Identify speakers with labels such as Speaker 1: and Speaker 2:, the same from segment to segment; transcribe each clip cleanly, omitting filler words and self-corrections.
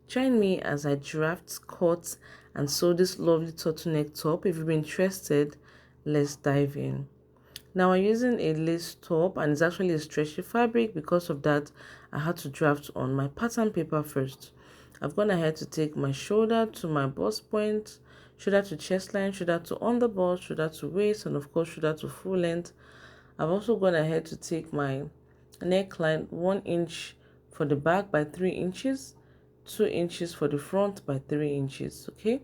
Speaker 1: Join me as I draft, cut, and sew this lovely turtleneck top. If you've been interested, let's dive in. Now I'm using a lace top and it's actually a stretchy fabric. Because of that, I had to draft on my pattern paper first. I've gone ahead to take my shoulder to my bust point, shoulder to chest line, shoulder to underbust, shoulder to waist, and of course shoulder to full length. I've also gone ahead to take my neckline 1 inch for the back by 3 inches, 2 inches for the front by 3 inches. Okay,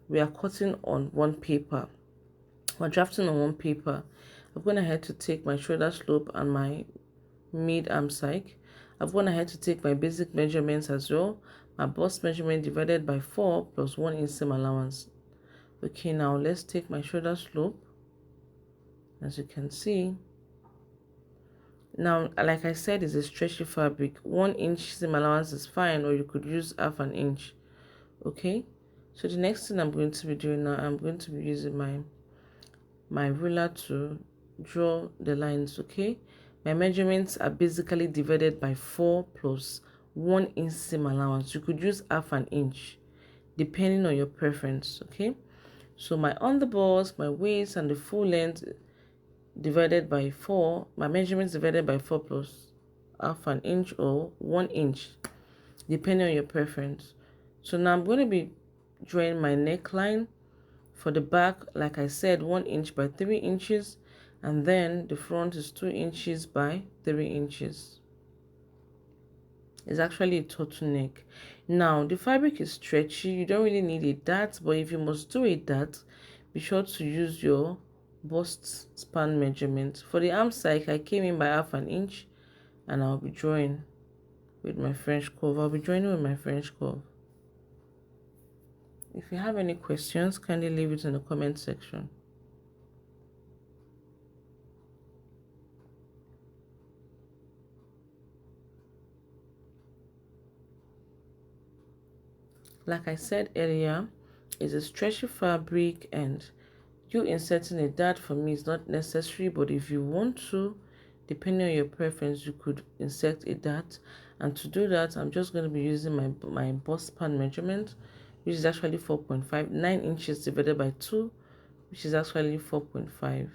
Speaker 1: we are cutting on one paper. We're drafting on one paper. I've gone ahead to take my shoulder slope and my mid arm side. I've gone ahead to take my basic measurements as well. My bust measurement divided by 4 plus 1 inch seam allowance. Okay, now let's take my shoulder slope. As you can see, now like I said, it's a stretchy fabric. 1 inch seam allowance is fine, or you could use half an inch. Okay, so the next thing I'm going to be doing now, I'm going to be using my ruler to draw the lines. Okay, my measurements are basically divided by 4 plus 1 inch seam allowance. You could use half an inch depending on your preference. Okay, so my underbust, my waist, and the full length divided by 4, my measurements divided by 4 plus half an inch or 1 inch depending on your preference. So now I'm going to be drawing my neckline. For the back, like I said, 1 inch by 3 inches, and then the front is 2 inches by 3 inches. It's actually a turtleneck. Now, the fabric is stretchy. You don't really need a dart, but if you must do a dart, be sure to use your bust span measurement. For the arm side, I came in by half an inch, and I'll be drawing with my French curve. I'll be joining with my French curve. If you have any questions, kindly leave it in the comment section. Like I said earlier, it's a stretchy fabric, and you inserting a dart for me is not necessary, but if you want to, depending on your preference, you could insert a dart. And to do that, I'm just going to be using my bust span measurement, which is actually 4.5, 9 inches divided by 2, which is actually 4.5.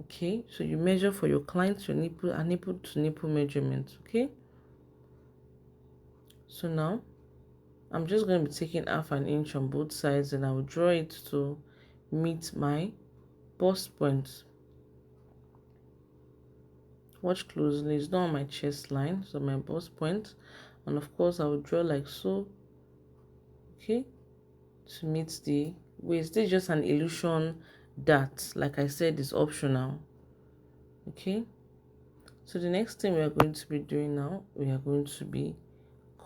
Speaker 1: Okay, so you measure for your clients your nipple and nipple to nipple measurement. Okay, so now I'm just going to be taking half an inch on both sides, and I will draw it to meet my bust point. Watch closely, it's not on my chest line, so my bust point, and of course I will draw like so. Okay, to meet the waist. This is just an illusion dart, like I said, is optional. Okay, so the next thing we are going to be doing now, we are going to be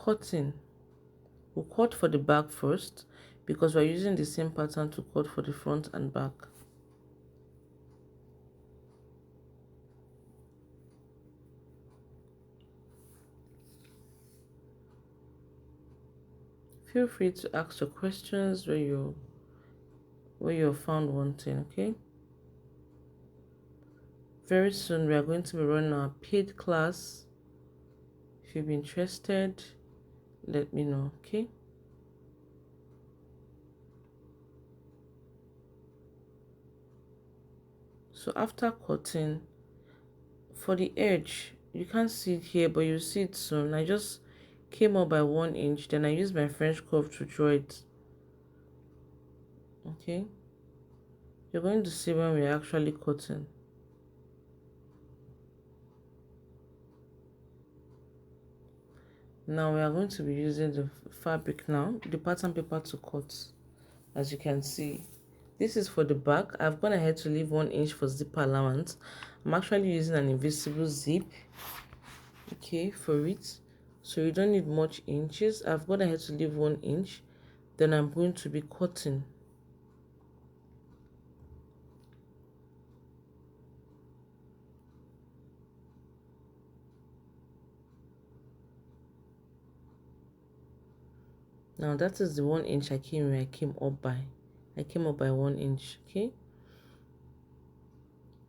Speaker 1: cutting. We'll cut for the back first because we're using the same pattern to cut for the front and back. Feel free to ask your questions where you found one thing. Okay, very soon we are going to be running our paid class. If you've been interested, let me know. Okay, so after cutting, for the edge, you can't see it here, but you'll see it soon. I just came up by 1 inch, then I used my French curve to draw it. Okay, you're going to see when we're actually cutting. Now we are going to be using the fabric now, the pattern paper to cut. As you can see, this is for the back. I've gone ahead to leave 1 inch for zip allowance. I'm actually using an invisible zip, okay, for it, so you don't need much inches. I've gone ahead to leave 1 inch, then I'm going to be cutting. Now that is the 1 inch I came up by 1 inch. Okay,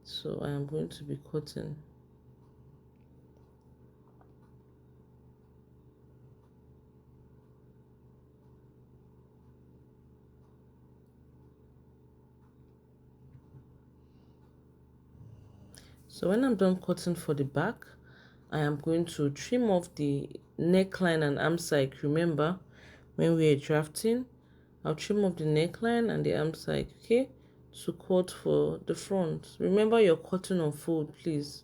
Speaker 1: so I am going to be cutting. So when I'm done cutting for the back, I am going to trim off the neckline and arm side. Remember when we are drafting, I'll trim off the neckline and the arm side, okay, to cut for the front. Remember you're cutting on fold, please.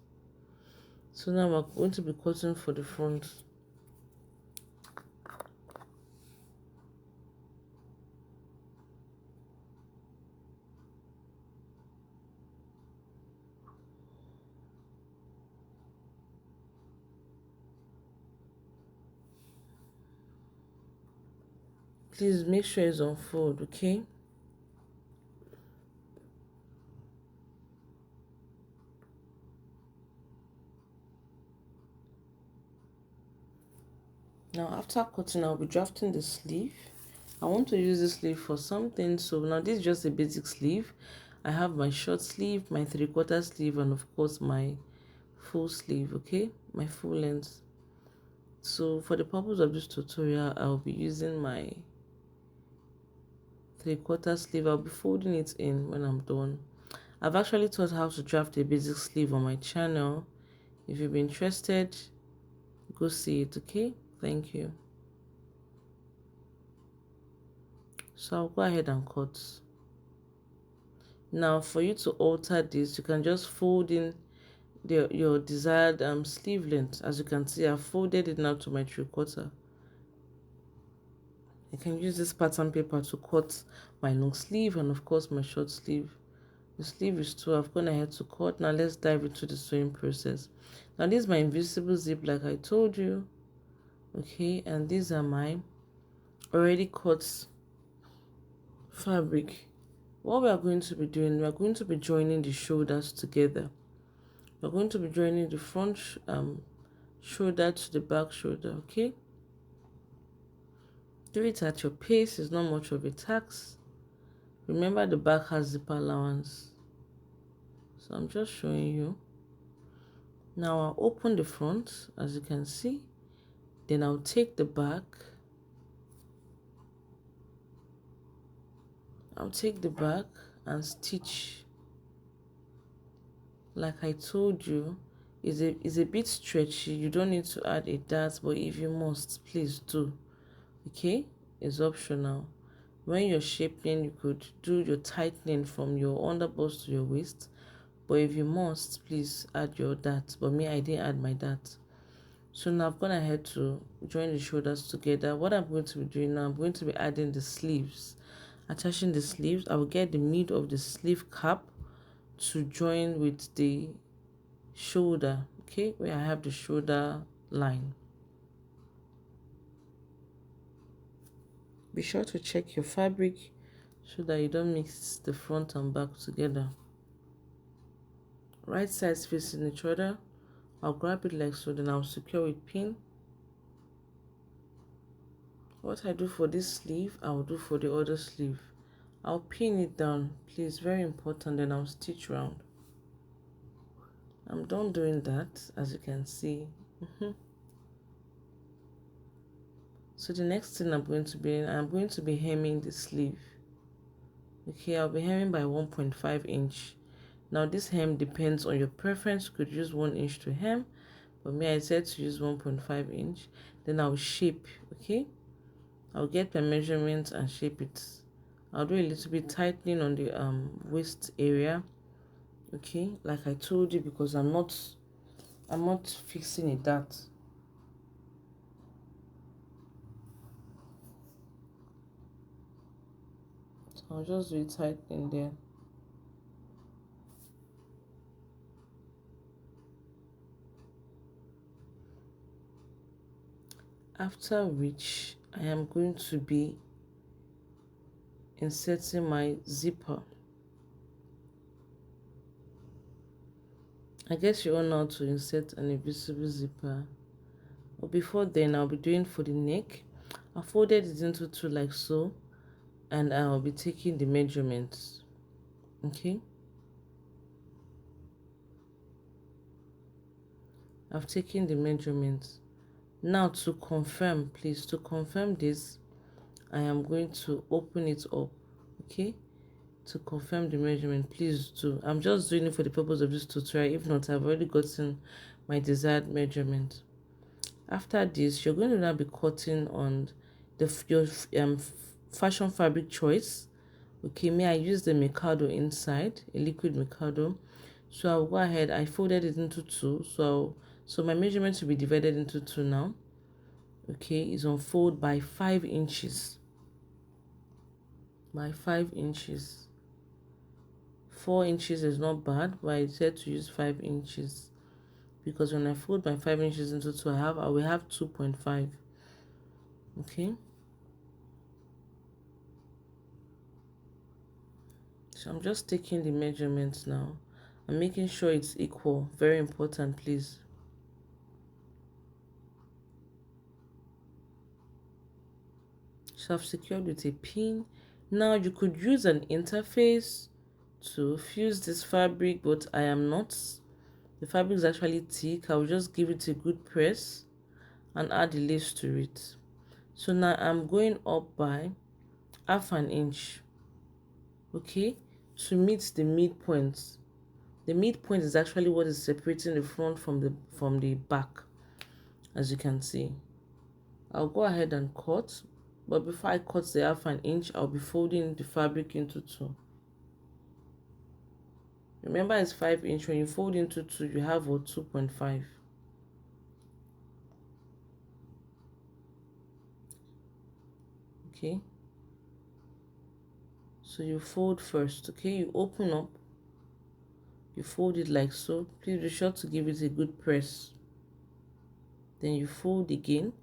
Speaker 1: So now we're going to be cutting for the front. Please make sure it's on fold, okay? Now after cutting, I'll be drafting the sleeve. I want to use this sleeve for something. So now this is just a basic sleeve. I have my short sleeve, my 3/4 sleeve, and of course my full sleeve, okay? My full length. So for the purpose of this tutorial, I'll be using my 3/4 sleeve. I'll be folding it in when I'm done. I've actually taught how to draft a basic sleeve on my channel. If you've been interested, go see it, okay? Thank you. So I'll go ahead and cut. Now for you to alter this, you can just fold in your desired sleeve length. As you can see, I've folded it now to my 3/4. I can use this pattern paper to cut my long sleeve and of course my short sleeve. The sleeve is 2. I've gone ahead to cut. Now let's dive into the sewing process. Now this is my invisible zip like I told you. Okay, and these are my already cut fabric. What we are going to be doing, we are going to be joining the shoulders together. We're going to be joining the front shoulder to the back shoulder, okay? Do it at your pace, it's not much of a tax. Remember the back has zipper allowance. So I'm just showing you. Now I'll open the front, as you can see. Then I'll take the back. I'll take the back and stitch. Like I told you, is a bit stretchy. You don't need to add a dart, but if you must, please do. Okay, it's optional. When you're shaping, you could do your tightening from your underbust to your waist, but if you must, please add your dart. But me, I didn't add my dart. So now I've gone ahead to join the shoulders together. What I'm going to be doing now, I'm going to be adding the sleeves. Attaching the sleeves, I will get the mid of the sleeve cap to join with the shoulder, okay, where I have the shoulder line. Be sure to check your fabric so that you don't mix the front and back together. Right sides facing each other. I'll grab it like so, then I'll secure with pin. What I do for this sleeve, I'll do for the other sleeve. I'll pin it down, please, very important, then I'll stitch round. I'm done doing that, as you can see. So the next thing I'm going to be hemming the sleeve. Okay, I'll be hemming by 1.5 inch. Now this hem depends on your preference. You could use 1 inch to hem, but me, I said to use 1.5 inch. Then I'll shape, okay? I'll get my measurements and shape it. I'll do a little bit tightening on the waist area, okay, like I told you, because I'm not fixing a dart. So I'll just do it tightening there. After which I am going to be inserting my zipper. I guess you all know how to insert an invisible zipper. But before then, I'll be doing for the neck. I folded it into 2 like so, and I'll be taking the measurements. Okay. I've taken the measurements. Now to confirm, please, to confirm this, I am going to open it up, okay? to confirm the measurement, please do. I'm just doing it for the purpose of this tutorial. If not, I've already gotten my desired measurement. After this, you're going to now be cutting on your fashion fabric choice. Okay, may I use the Mikado inside, a liquid Mikado. So I'll go ahead, I folded it into two. So my measurement will be divided into two now. Okay, it's on fold by 5 inches. By 5 inches. 4 inches is not bad, but I said to use 5 inches. Because when I fold my 5 inches into two, I will have 2.5. Okay. So I'm just taking the measurements now. I'm making sure it's equal. Very important, please. So I've secured with a pin. Now you could use an interface to fuse this fabric, but I am not. The fabric is actually thick. I will just give it a good press and add the lace to it. So now I'm going up by half an inch. Okay, to meet the midpoint. The midpoint is actually what is separating the front from the back, as you can see. I'll go ahead and cut, but before I cut the half an inch, I'll be folding the fabric into two. Remember, it's 5 inch. When you fold into two, you have a 2.5. Okay, so you fold first. Okay, you open up, you fold it like so. Please be sure to give it a good press. Then you fold again.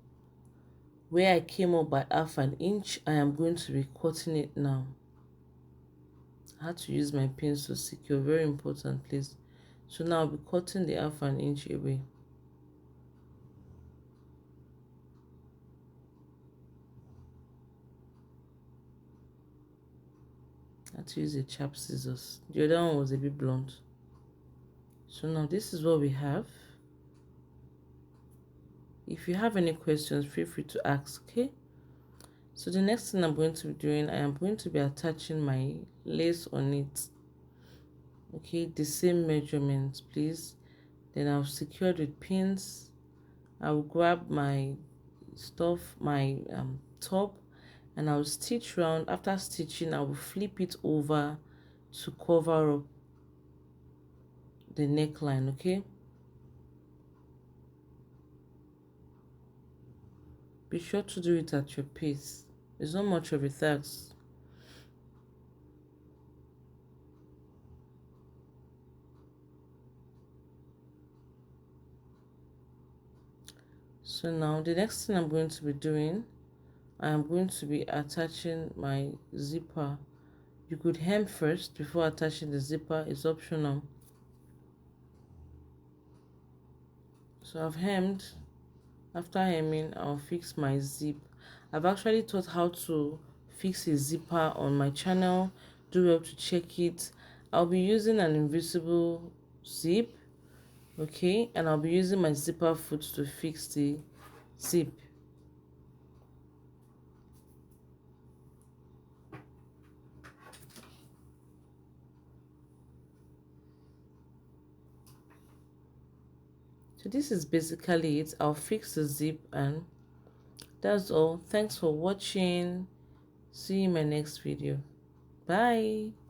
Speaker 1: Where I came up by half an inch, I am going to be cutting it now. I had to use my pins to secure. Very important, please. So now I'll be cutting the half an inch away. I had to use a sharp scissors. The other one was a bit blunt. So now this is what we have. If you have any questions, feel free to ask, okay? So the next thing I'm going to be doing, I am going to be attaching my lace on it. Okay, the same measurements, please. Then I'll secure it with pins. I will grab my stuff, my top, and I'll stitch round. After stitching, I will flip it over to cover up the neckline, okay? Be sure to do it at your pace. It's not much of a task. So now the next thing I'm going to be doing, I am going to be attaching my zipper. You could hem first before attaching the zipper. It's optional. So I've hemmed. After hemming, I'll fix my zip. I've actually taught how to fix a zipper on my channel. Do well to check it. I'll be using an invisible zip, okay, and I'll be using my zipper foot to fix the zip. So this is basically it. I'll fix the zip and that's all. Thanks for watching. See you in my next video. Bye.